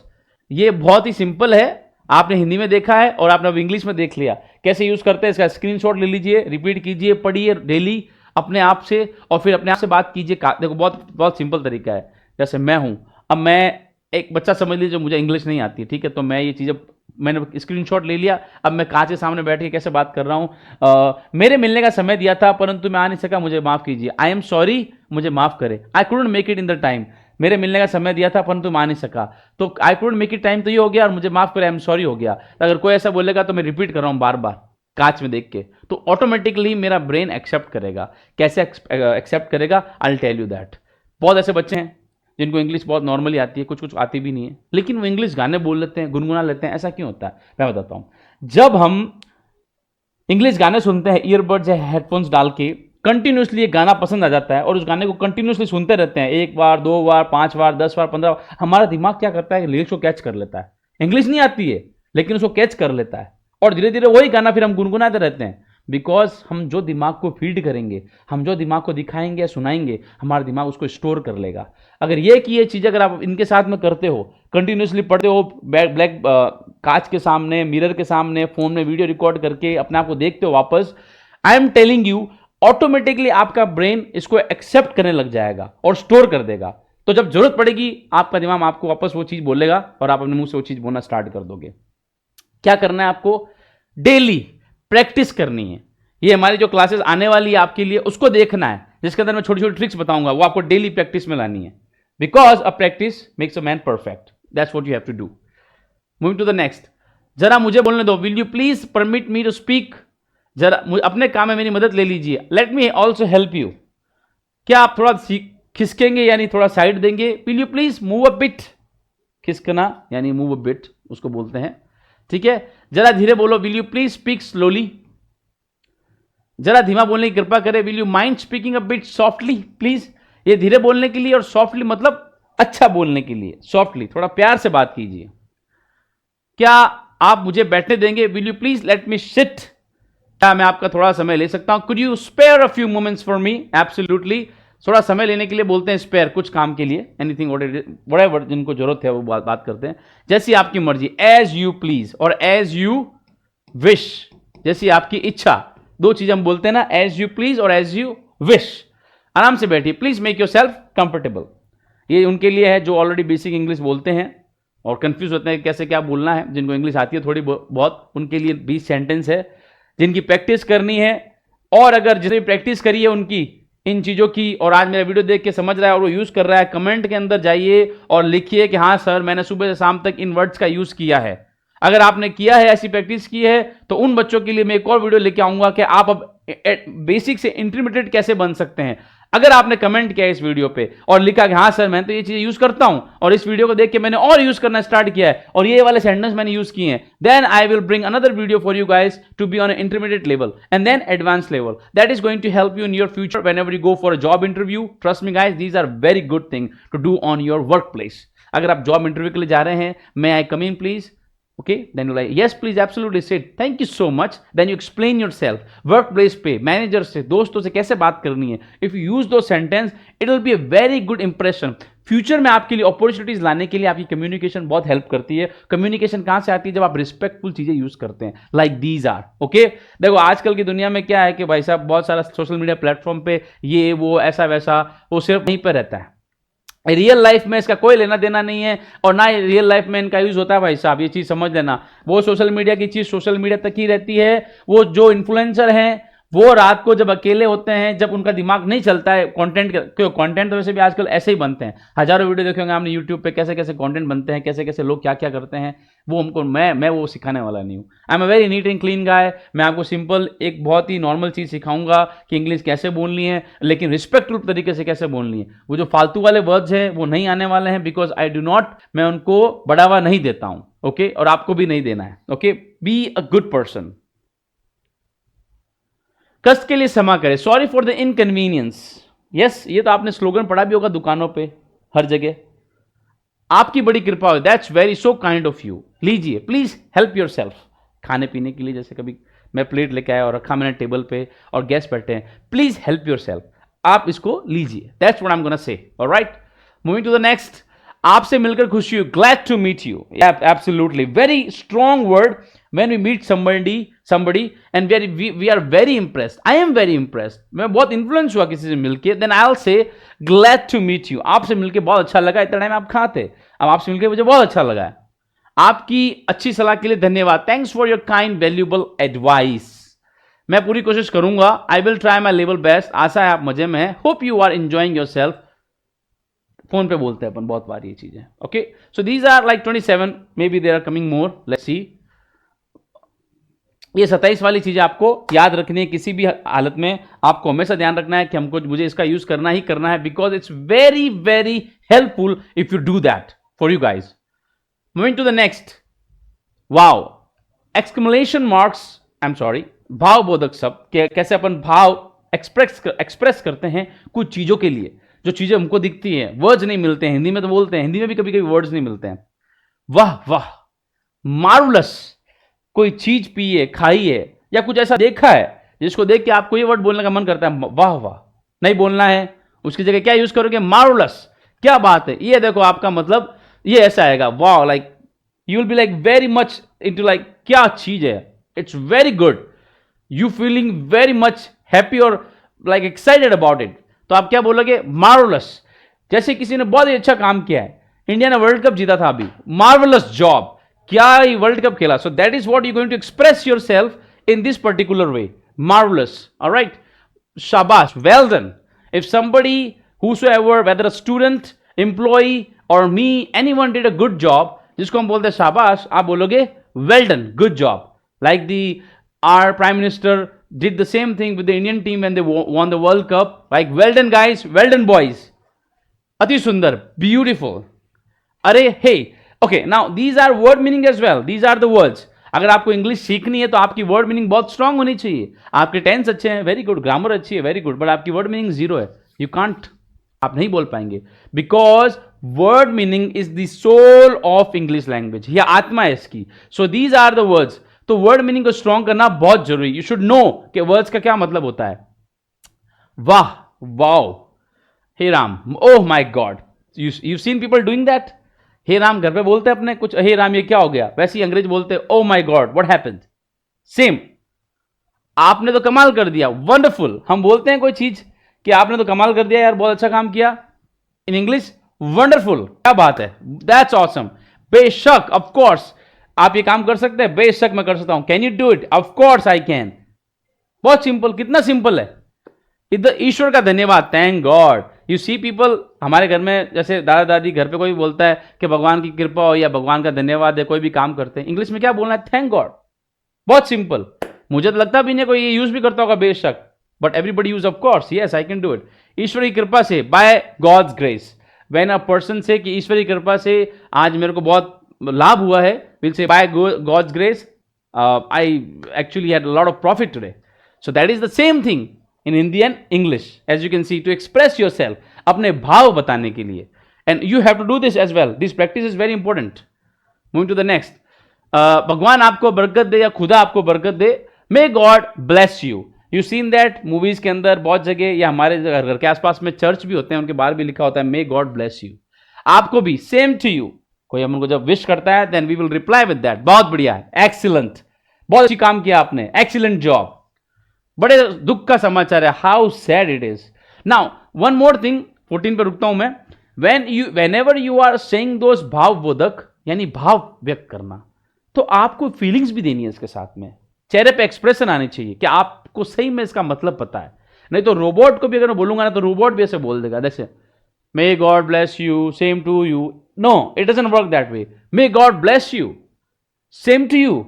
ये बहुत ही सिंपल है, आपने हिंदी में देखा है और आपने अब इंग्लिश में देख लिया कैसे यूज करते हैं। इसका स्क्रीनशॉट ले लीजिए, रिपीट कीजिए, पढ़िए डेली अपने आप से और फिर अपने आप से बात कीजिए। देखो बहुत बहुत सिंपल तरीका है। जैसे मैं हूं, अब मैं एक बच्चा समझ लीजिए मुझे इंग्लिश नहीं आती, ठीक है, तो मैं ये चीज़ें मैंने स्क्रीनशॉट ले लिया। अब मैं कांच के सामने बैठ के कैसे बात कर रहा हूं, मेरे मिलने का समय दिया था परंतु मैं आ नहीं सका, मुझे माफ कीजिए। आई एम सॉरी, मुझे माफ करें। I couldn't make it in the time, मेरे मिलने का समय दिया था परंतु मैं आ नहीं सका, तो I couldn't make it time तो ये हो गया और मुझे माफ करें, आई एम सॉरी हो गया। तो अगर कोई ऐसा बोलेगा तो मैं रिपीट कर रहा हूं बार बार कांच में देख के, तो ऑटोमेटिकली मेरा ब्रेन एक्सेप्ट करेगा। कैसे एक्सेप्ट करेगा, I will tell you that. बहुत ऐसे बच्चे हैं जिनको इंग्लिश बहुत नॉर्मली आती है, कुछ कुछ आती भी नहीं है, लेकिन वो इंग्लिश गाने बोल लेते हैं, गुनगुना लेते हैं। ऐसा क्यों होता है, मैं बताता हूं। जब हम इंग्लिश गाने सुनते हैं ईयरबड्स या हेडफोन्स डाल के, कंटिन्यूसली एक गाना पसंद आ जाता है और उस गाने को कंटिन्यूसली सुनते रहते हैं, 1 बार 2 बार 5 बार 10 बार 15 बार, हमारा दिमाग क्या करता है, लिरिक्स को कैच कर लेता है। इंग्लिश नहीं आती है लेकिन उसको कैच कर लेता है और धीरे धीरे वही गाना फिर हम गुनगुनाते रहते हैं। बिकॉज हम जो दिमाग को फीड करेंगे, हम जो दिमाग को दिखाएंगे या सुनाएंगे, हमारा दिमाग उसको स्टोर कर लेगा। अगर ये कि ये चीज़ अगर आप इनके साथ में करते हो, कंटिन्यूसली पढ़ते हो, ब्लैक कांच के सामने, मिरर के सामने, फोन में वीडियो रिकॉर्ड करके अपने आप को देखते हो वापस, I am telling you automatically आपका ब्रेन इसको एक्सेप्ट करने लग जाएगा और स्टोर कर देगा। तो जब जरूरत पड़ेगी आपका दिमाग आपको वापस वो चीज़ बोलेगा और आप अपने मुंह से वो चीज़ बोलना स्टार्ट कर दोगे। क्या करना है आपको, डेली प्रैक्टिस करनी है। ये हमारी जो क्लासेस आने वाली है आपके लिए, उसको देखना है, जिसके अंदर मैं छोटी छोटी ट्रिक्स बताऊंगा, वो आपको डेली प्रैक्टिस में लानी है। Because a practice makes a man perfect, that's what you have to do. Moving to the next, जरा मुझे बोलने दो, will you please permit me to speak. जरा अपने काम में मेरी मदद ले लीजिए, let me also help you. क्या आप थोड़ा खिसकेंगे यानी थोड़ा साइड देंगे, will you please move a bit. खिसकना यानी मूव अ बिट उसको बोलते हैं, ठीक है। जरा धीरे बोलो, will you please speak slowly. जरा धीमा बोलने की कृपा करें, will you mind speaking a bit softly please. ये धीरे बोलने के लिए और सॉफ्टली मतलब अच्छा बोलने के लिए, सॉफ्टली थोड़ा प्यार से बात कीजिए। क्या आप मुझे बैठने देंगे, will you please let me sit. क्या मैं आपका थोड़ा समय ले सकता हूं, could you spare a few moments for me. Absolutely, थोड़ा समय लेने के लिए बोलते हैं स्पेयर, कुछ काम के लिए, एनीथिंग व्हाटएवर जिनको जरूरत है वो बात करते हैं। जैसी आपकी मर्जी, एज यू प्लीज और एज यू विश, जैसी आपकी इच्छा, दो चीज हम बोलते हैं ना, एज यू प्लीज और एज यू विश। आराम से बैठिए, please make your self comfortable. ये उनके लिए है जो ऑलरेडी बेसिक इंग्लिश बोलते हैं और कंफ्यूज होते हैं कैसे क्या बोलना है। जिनको इंग्लिश आती है थोड़ी बहुत, उनके लिए 20 सेंटेंस है जिनकी प्रैक्टिस करनी है। और अगर जिसने प्रैक्टिस करी है उनकी इन चीज़ों की और आज मेरा वीडियो देख के समझ रहा है और वो यूज़ कर रहा है, कमेंट के अंदर जाइए और लिखिए कि हाँ सर मैंने सुबह से शाम तक इन वर्ड्स का यूज़ किया है। अगर आपने किया है, ऐसी प्रैक्टिस की है, तो उन बच्चों के लिए मैं एक और वीडियो लेके आऊंगा कि आप अब बेसिक से इंटरमीडिएट कैसे बन सकते हैं। अगर आपने कमेंट किया इस वीडियो पे और लिखा कि हाँ सर मैं तो ये चीज़ यूज़ करता हूं और इस वीडियो को देख के मैंने और यूज़ करना स्टार्ट किया है और ये वाले सेंटेंस मैंने यूज़ किए हैं, then I will bring another video for you guys to be on intermediate level and then advance level. That is going to help you in your future whenever you go for a job interview. Trust me guys, these are very good thing to do on your work place. अगर आप job interview के लिए जा रहे हैं, may I come in please, okay, then you like yes please absolutely sit thank you so much, then you explain yourself workplace पे manager से, दोस्तों से कैसे बात करनी है। if you use those sentence it will be a very good impression। Future में आपके लिए अपॉर्चुनिटीज लाने के लिए आपकी कम्युनिकेशन बहुत हेल्प करती है। कम्युनिकेशन कहां से आती है, जब आप रिस्पेक्टफुल चीजें यूज करते हैं, लाइक दीज आर ओके। देखो आजकल की दुनिया में क्या है कि भाई साहब बहुत सारा सोशल मीडिया प्लेटफॉर्म पे ये वो ऐसा वैसा, वो सिर्फ वहीं पर रहता है। रियल लाइफ में इसका कोई लेना देना नहीं है और ना रियल लाइफ में इनका यूज होता है। भाई साहब ये चीज समझ लेना, वो सोशल मीडिया की चीज सोशल मीडिया तक ही रहती है। वो जो इन्फ्लुएंसर हैं वो रात को जब अकेले होते हैं, जब उनका दिमाग नहीं चलता है कंटेंट, क्यों कंटेंट तो वैसे भी आजकल ऐसे ही बनते हैं। हजारों वीडियो देखे होंगे आपने यूट्यूब पे, कैसे कैसे कंटेंट बनते हैं, कैसे कैसे लोग क्या क्या करते हैं। वो हमको मैं वो सिखाने वाला नहीं हूँ। I am a very neat and clean guy. मैं आपको सिंपल एक बहुत ही नॉर्मल चीज़ सिखाऊंगा कि इंग्लिश कैसे बोलनी है, लेकिन रिस्पेक्टफुल तरीके से कैसे बोलनी है। वो जो फालतू वाले वर्ड्स हैं वो नहीं आने वाले हैं, बिकॉज आई डू नॉट, मैं उनको बढ़ावा नहीं देता हूँ ओके, और आपको भी नहीं देना है okay. Be a good person. कष्ट के लिए क्षमा करें, sorry for the inconvenience. Yes, ये तो आपने स्लोगन पढ़ा भी होगा दुकानों पे हर जगह। आपकी बड़ी कृपा हो, that's very so kind of you. लीजिए प्लीज हेल्प योर सेल्फ। खाने पीने के लिए जैसे कभी मैं प्लेट लेके आया और रखा मैंने टेबल पे और गेस्ट बैठे हैं, प्लीज हेल्प योर सेल्फ, आप इसको लीजिए। That's what I am gonna say. Alright, moving to the next. आपसे मिलकर खुशी हुई, glad to meet you, absolutely very strong word when we meet somebody and we are very impressed, I am very impressed, मैं बहुत influence हुआ किसी से मिलके, then I'll say glad to meet you, आपसे मिलके बहुत अच्छा लगा, इतना टाइम आप कहाँ थे, अब आपसे मिलके मुझे बहुत अच्छा लगा है, आपकी अच्छी सलाह के लिए धन्यवाद, thanks for your kind valuable advice, मैं पूरी कोशिश करूंगा, I will try my level best, आशा है आप मजे में हैं, hope you are enjoying yourself, phone पे बोलते हैं अपन बहुत बार ये चीजें, okay, so these are like 27, maybe there are coming more, let's see, ये 27 वाली चीजें आपको याद रखनी है, किसी भी हालत में आपको हमेशा ध्यान रखना है कि हमको मुझे इसका यूज करना ही करना है, because it's very very helpful if you do that for you guys. Moving to the next, wow, exclamation marks, I am sorry, भाव बोधक शब्द, कैसे अपन भाव एक्सप्रेस करते हैं कुछ चीजों के लिए, जो चीजें हमको दिखती हैं, वर्ड्स नहीं मिलते हैं, हिंदी में तो बोलते हैं, हिंदी में भी कभी कभी वर्ड्स नहीं मिलते हैं. वाह वाह, मार्वलस, कोई चीज पी है, खाई है, या कुछ ऐसा देखा है जिसको देख के आपको ये वर्ड बोलने का मन करता है, वाह वाह, नहीं बोलना है, उसकी जगह क्या यूज करोगे, मार्वलस, क्या बात है, ये देखो आपका मतलब ये ऐसा आएगा, वाह, like you will be like very much into, like क्या चीज है, it's very good, you feeling very much happy और लाइक एक्साइटेड अबाउट इट, तो आप क्या बोलोगे, मार्वलस. जैसे किसी ने बहुत ही अच्छा काम किया है, इंडिया ने वर्ल्ड कप जीता था अभी, मार्वलस जॉब, क्या ही वर्ल्ड कप खेला, so that is what you going to express yourself in this particular way, marvellous, alright, शाबाश, well done. If somebody whosoever, whether a student, employee or me, anyone did a good job, जिसको हम बोलते हैं शाबाश, आप बोलोगे well done, good job, like the our prime minister did the same thing with the Indian team when they won the World Cup, like well done guys, well done boys, अति सुंदर, beautiful. अरे hey, okay, now these are word meaning as well, these are the words. अगर आपको English सीखनी है तो आपकी word meaning बहुत स्ट्रांग होनी चाहिए, आपके टेंस अच्छे हैं, वेरी गुड, ग्रामर अच्छी है, वेरी गुड, बट आपकी वर्ड मीनिंग जीरो है, यू कांट, आप नहीं बोल पाएंगे, because word meaning is the soul of English language, यह आत्मा है इसकी. So these are the words, तो वर्ड मीनिंग को स्ट्रॉन्ग करना बहुत जरूरी, यू शुड नो कि वर्ड्स का क्या मतलब होता है. वाह, वाओ, हे Ram, oh my God, you seen people doing that, हे राम घर पे बोलते हैं अपने कुछ, हे राम ये क्या हो गया, वैसे ही अंग्रेज बोलते हैं ओह my God what happened, same, आपने तो कमाल कर दिया, वंडरफुल, हम बोलते हैं कोई चीज कि आपने तो कमाल कर दिया यार, बहुत अच्छा काम किया, इन इंग्लिश वंडरफुल, क्या बात है, दैट्स ऑसम, बेशक, ऑफ कोर्स आप ये काम कर सकते हैं, बेशक मैं कर सकता हूं, can you do it, of course I can, बहुत सिंपल, कितना सिंपल है, इधर ईश्वर का धन्यवाद, thank God. You see people, हमारे घर में जैसे दादा दादी, घर पे कोई बोलता है कि भगवान की कृपा हो या भगवान का धन्यवाद है, कोई भी काम करते हैं, इंग्लिश में क्या बोलना है, थैंक गॉड, बहुत सिंपल. मुझे तो लगता भी नहीं कोई ये यूज भी करता होगा, बेशक, but everybody use, of course, yes I can do it, ईश्वर की कृपा से, by God's grace. When a person say कि ईश्वर की कृपा से आज मेरे को बहुत लाभ हुआ है, will say by God's grace I actually had a lot of profit today. So that is the same thing in Hindi and English, as you can see, to express yourself, अपने भाव बताने के लिए, and you have to do this as well. This practice is very important. Moving to the next, भगवान आपको बरकत दे या खुदा आपको बरकत दे, may God bless you. You seen that movies के अंदर बहुत जगह, या हमारे घर के आसपास में चर्च भी होते हैं, उनके बाहर भी लिखा होता है may God bless you. आपको भी same to you. कोई हम उनको जब विश करता है, then we will reply with that. बहुत बढ़िया, excellent, बहुत अच्छी काम किया आपने, excellent job. बड़े दुख का समाचार है, how sad it is. Now one more thing, 14 पे रुकता हूं मैं. Whenever you are saying those भाव बोधक, यानी भाव व्यक्त करना, तो आपको फीलिंग्स भी देनी है इसके साथ में, चेहरे पे एक्सप्रेशन आनी चाहिए कि आपको सही में इसका मतलब पता है. नहीं तो रोबोट को भी अगर मैं बोलूंगा ना, तो रोबोट भी ऐसे बोल देगा, जैसे may God bless you, same to you. No, it doesn't work that way. May God bless you, same to you,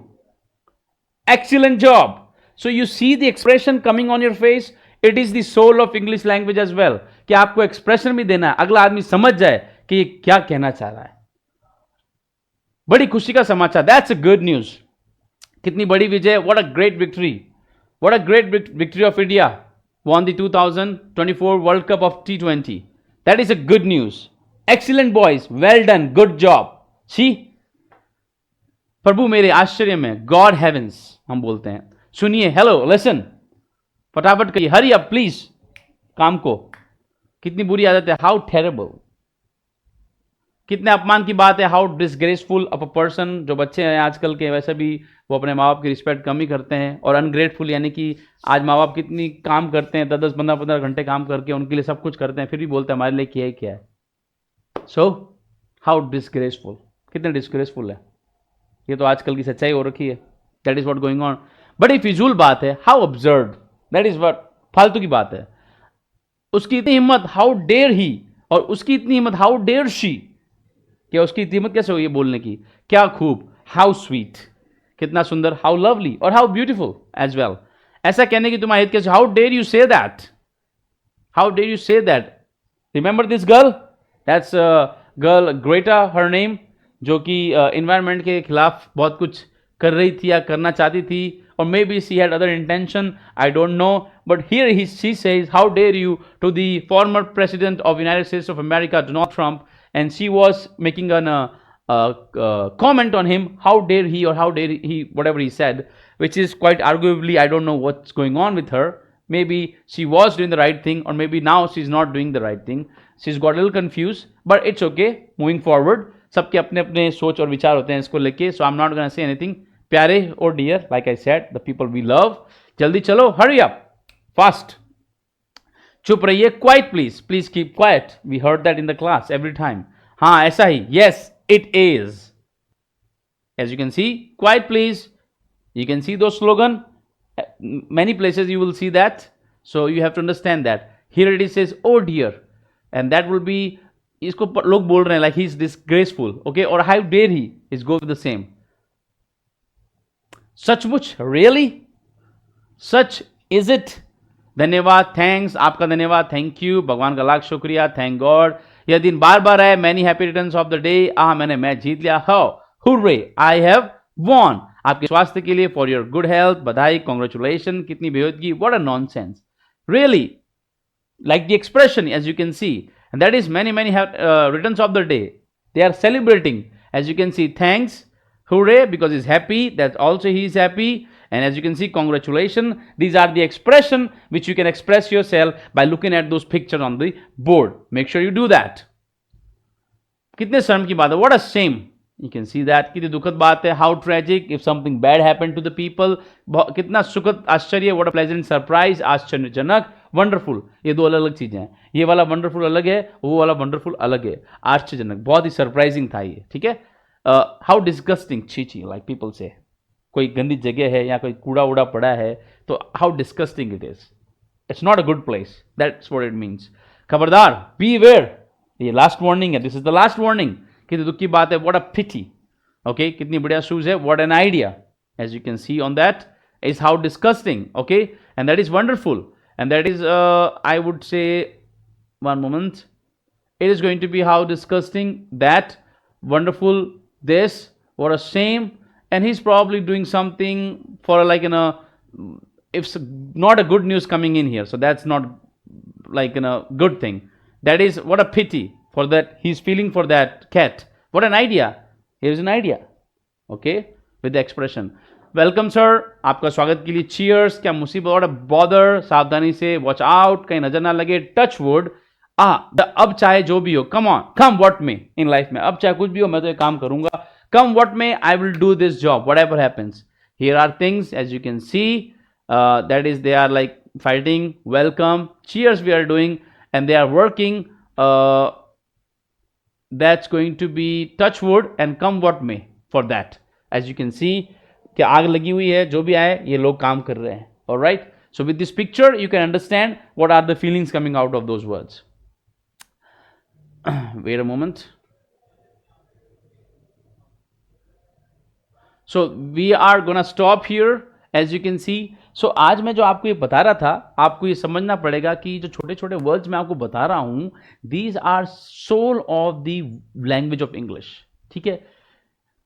excellent job. So you see the expression coming on your face. It is the soul of English language as well. कि आपको expression भी देना है, अगला आदमी समझ जाए कि ये क्या कहना चाह रहा है. बड़ी खुशी का समाचार, दैट्स अ गुड न्यूज. कितनी बड़ी विजय, what a great victory, what a great victory of India, won the 2024 World Cup of T20. That is a good news. Excellent boys, well done, good job. See, प्रभु मेरे आश्चर्य में, God heavens हम बोलते हैं. सुनिए, हेलो, लिसन, फटाफट करिए, hurry up please काम को. कितनी बुरी आदत है, हाउ टेरेबल. कितने अपमान की बात है, how disgraceful of a person. जो बच्चे हैं आजकल के वैसे भी वो अपने माँ बाप की रिस्पेक्ट कम ही करते हैं, और अनग्रेटफुल यानी कि आज माँ बाप कितनी काम करते हैं, 10-10 15-15 घंटे काम करके उनके लिए सब कुछ करते हैं, फिर भी बोलते हैं हमारे लिए किया है क्या है। सो हाउ डिसग्रेसफुल, कितने डिसग्रेसफुल है। ये तो आजकल की सच्चाई हो रखी है। That is what going on. बड़ी फिजूल बात है, how absurd, that is what, फालतू की बात है। उसकी इतनी हिम्मत, हाउ डेयर ही, और उसकी इतनी हिम्मत, हाउ डेयर शी। क्या उसकी इतनी हिम्मत कैसे हुई है बोलने की, क्या खूब, हाउ स्वीट, कितना सुंदर, हाउ लवली, और हाउ ब्यूटीफुल एज वेल। ऐसा कहने की तुम्हारी हित कैसे, how dare you say that, how dare you say that. Remember this girl, that's girl Greta her name, जो कि इन्वायरमेंट के खिलाफ बहुत कुछ कर रही थी या करना चाहती थी, और may be she had other intention, I don't know, but here he she says how dare you to the former president of United States of America Donald Trump, and she was making an comment on him, how dare he, or how dare he, whatever he said, which is quite arguably, I don't know what's going on with her. Maybe she was doing the right thing, or maybe now she's not doing the right thing. She's got a little confused, but it's okay, moving forward. सबके अपने अपने सोच और विचार होते हैं इसको लेके, so I'm not gonna say anything. प्यारे और dear, like I said, the people we love, जल्दी चलो, hurry up, fast. चुप रहिए, quiet please, please keep quiet, we heard that in the class every time. हाँ ऐसा ही, yes it is, as you can see, quiet please, you can see those slogan, many places you will see that, so you have to understand that. Here it says oh dear, and that will be, इसको लोग बोल रहे हैं like he is disgraceful, okay, or how dare he, is go with the same. सचमुच, really, such is it, धन्यवाद, thanks, आपका धन्यवाद, thank you, भगवान का लाख शुक्रिया, थैंक गॉड, यह दिन बार बार आए, many happy returns of the day, मैंने मैच जीत लिया, how, hurray, I have won, आपके स्वास्थ्य के लिए, फॉर योर गुड हेल्थ, बधाई, कॉन्ग्रेचुलेशन, कितनी बेहूदगी, what a nonsense, really, like the expression as you can see, and that is many returns of the day, they are celebrating, as you can see, thanks, hooray, because he's happy, that also he is happy, and as you can see, congratulations. These are the expression which you can express yourself by looking at those pictures on the board. Make sure you do that. कितने शर्म की बात है, what a shame, you can see that, कितनी दुखद बात है, how tragic if something bad happened to the people, कितना सुखद आश्चर्य, what a pleasant surprise, आश्चर्यजनक, वंडरफुल, ये दो अलग अलग चीजें हैं, ये वाला वंडरफुल अलग है, वो वाला वंडरफुल अलग है, आश्चर्यजनक, बहुत ही सरप्राइजिंग था ये, ठीक है। हाउ डिस्गस्टिंग, छी, लाइक पीपल से, कोई गंदी जगह है या कोई कूड़ा उड़ा पड़ा है तो how disgusting it is, it's not a good place, that's what it means. खबरदार, बी अवेयर, ये लास्ट वार्निंग है, this is the last warning, कितनी दुख की बात है, व्हाट अ पिटी, ओके, कितनी बढ़िया शूज है, what an idea, as you can see on that, is how disgusting, okay, and that is wonderful, and that is I would say, one moment, it is going to be how disgusting, that, wonderful, this, what a shame, and he's probably doing something for like if not a good news coming in here, so that's not like a good thing, that is what a pity for that, he's feeling for that cat, what an idea, here's an idea, okay, with the expression, welcome sir, आपका स्वागत के लिए cheers, क्या मुसीबत, और bother, सावधानी से, watch out, कहीं नजर ना लगे, टच वुड, अब चाहे जो भी हो, कम ऑन, कम व्हाट में इन लाइफ में, अब चाहे कुछ भी हो मैं तो ये काम करूंगा, come what may, I will do this job whatever happens, here are things as you can see, that is they are like fighting, welcome, cheers we are doing, and they are working, that's going to be touch wood and come what may, for that as you can see कि आग लगी हुई है, जो भी आए ये लोग काम कर रहे हैं, alright, so with this picture you can understand what are the feelings coming out of those words. Wait a moment, so we are gonna stop here, as you can see, so आज मैं जो आपको ये बता रहा था, आपको ये समझना पड़ेगा कि जो छोटे छोटे वर्ड्स मैं आपको बता रहा हूं, these are soul of the language of English, ठीक है।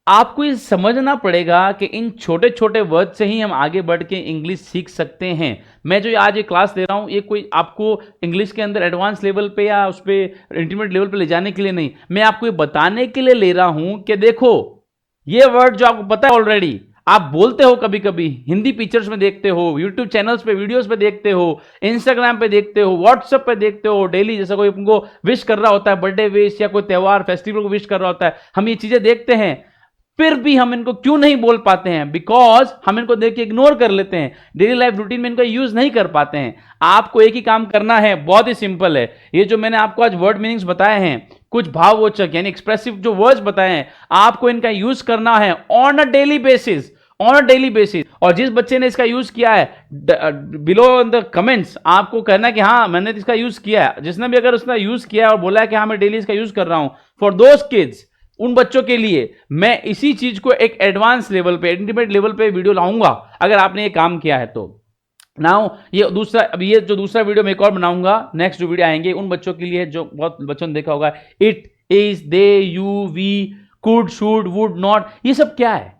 आपको ये समझना पड़ेगा कि इन छोटे छोटे वर्ड से ही हम आगे बढ़ के इंग्लिश सीख सकते हैं। मैं जो आज ये क्लास दे रहा हूं, ये कोई आपको इंग्लिश के अंदर एडवांस लेवल पे या उस पर इंटरमीडिएट लेवल पे ले जाने के लिए नहीं, मैं आपको ये बताने के लिए ले रहा हूं कि देखो ये वर्ड जो आपको पता है ऑलरेडी, आप बोलते हो कभी कभी, हिंदी पिक्चर्स में देखते हो, यूट्यूब चैनल्स पे वीडियोस पे देखते हो, इंस्टाग्राम पे देखते हो, व्हाट्सएप पे देखते हो डेली, जैसा कोई उनको विश कर रहा होता है, बर्थडे विश या कोई त्यौहार फेस्टिवल को विश कर रहा होता है, हम ये चीजें देखते हैं, फिर भी हम इनको क्यों नहीं बोल पाते हैं? बिकॉज हम इनको देख के इग्नोर कर लेते हैं, डेली लाइफ रूटीन में इनको यूज नहीं कर पाते हैं। आपको एक ही काम करना है, बहुत ही सिंपल है। ये जो मैंने आपको आज वर्ड मीनिंग्स बताए हैं, कुछ भाववाचक यानी एक्सप्रेसिव जो वर्ड्स बताए हैं, आपको इनका यूज करना है on a daily basis, on a daily basis. और जिस बच्चे ने इसका यूज किया है, बिलो इन द कमेंट्स आपको कहना है कि हाँ मैंने इसका यूज किया है। जिसने भी अगर उसने यूज किया है और बोला है कि हाँ मैं डेली इसका यूज कर रहा हूं, फॉर दोज किड्स, उन बच्चों के लिए मैं इसी चीज को एक एडवांस लेवल पे, इंटरमीडिएट लेवल पे वीडियो लाऊंगा अगर आपने ये काम किया है तो। नाउ ये दूसरा, अब ये जो दूसरा वीडियो मैं एक और बनाऊंगा, नेक्स्ट जो वीडियो आएंगे उन बच्चों के लिए जो बहुत बच्चों ने देखा होगा, it, is, they, you, we, could, should, would, not, ये सब क्या है?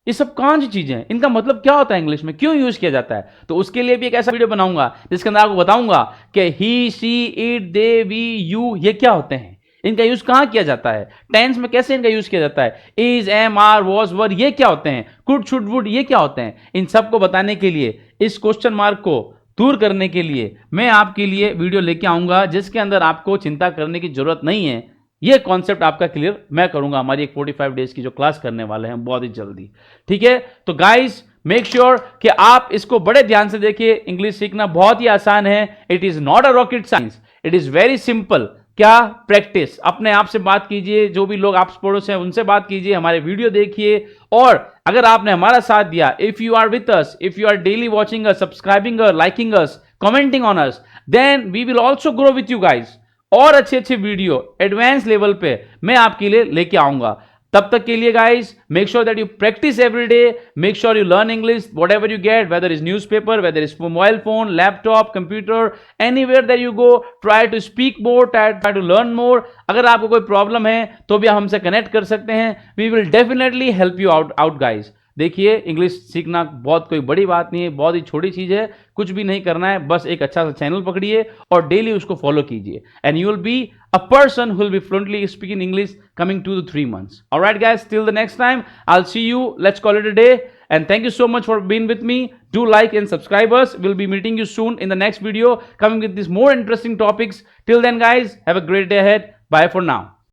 ये सब कौन सी चीजें हैं? इनका मतलब क्या होता है इंग्लिश में, क्यों यूज किया जाता है? तो उसके लिए भी एक ऐसा वीडियो बनाऊंगा जिसके अंदर आपको बताऊंगा कि he, she, it, they, we, you, ये क्या होते हैं, इनका यूज कहां किया जाता है, टेंस में कैसे इनका यूज किया जाता है, इज, एम, आर, वॉज, वर, ये क्या होते हैं, कुड, शुड, वुड, ये क्या होते हैं। इन सबको बताने के लिए, इस क्वेश्चन मार्क को दूर करने के लिए मैं आपके लिए वीडियो लेके आऊंगा जिसके अंदर आपको चिंता करने की जरूरत नहीं है। ये कॉन्सेप्ट आपका क्लियर मैं करूंगा हमारी एक 45 डेज की जो क्लास करने वाले हैं बहुत ही जल्दी। ठीक है, तो गाइस मेक श्योर कि आप इसको बड़े ध्यान से देखिए। इंग्लिश सीखना बहुत ही आसान है, it is not a rocket science, it is very simple. क्या? प्रैक्टिस। अपने आप से बात कीजिए, जो भी लोग आप पड़ोस हैं उनसे बात कीजिए, हमारे वीडियो देखिए, और अगर आपने हमारा साथ दिया, if you are with us, if you are daily watching us, subscribing us, liking us, commenting on us, then we will also grow with you guys. और अच्छे अच्छे वीडियो एडवांस लेवल पे मैं आपके लिए लेके आऊंगा। तब तक के लिए guys, make sure that you practice every day, make sure you learn English whatever you get, whether is newspaper, whether is mobile phone, laptop, computer, anywhere that you go, try to speak more, try to learn more. अगर आपको कोई problem है तो भी आप हमसे connect कर सकते हैं, we will definitely help you out guys. देखिए, इंग्लिश सीखना बहुत कोई बड़ी बात नहीं है, बहुत ही छोटी चीज है, कुछ भी नहीं करना है, बस एक अच्छा सा चैनल पकड़िए और डेली उसको फॉलो कीजिए, and you will B a person who will be fluently speaking English coming 2 to 3 months. All right, guys, till the next time, I'll see you. Let's call it a day. And thank you so much for being with me. Do like and subscribe us. We'll be meeting you soon in the next video, coming with these more interesting topics. Till then, guys, have a great day ahead. Bye for now.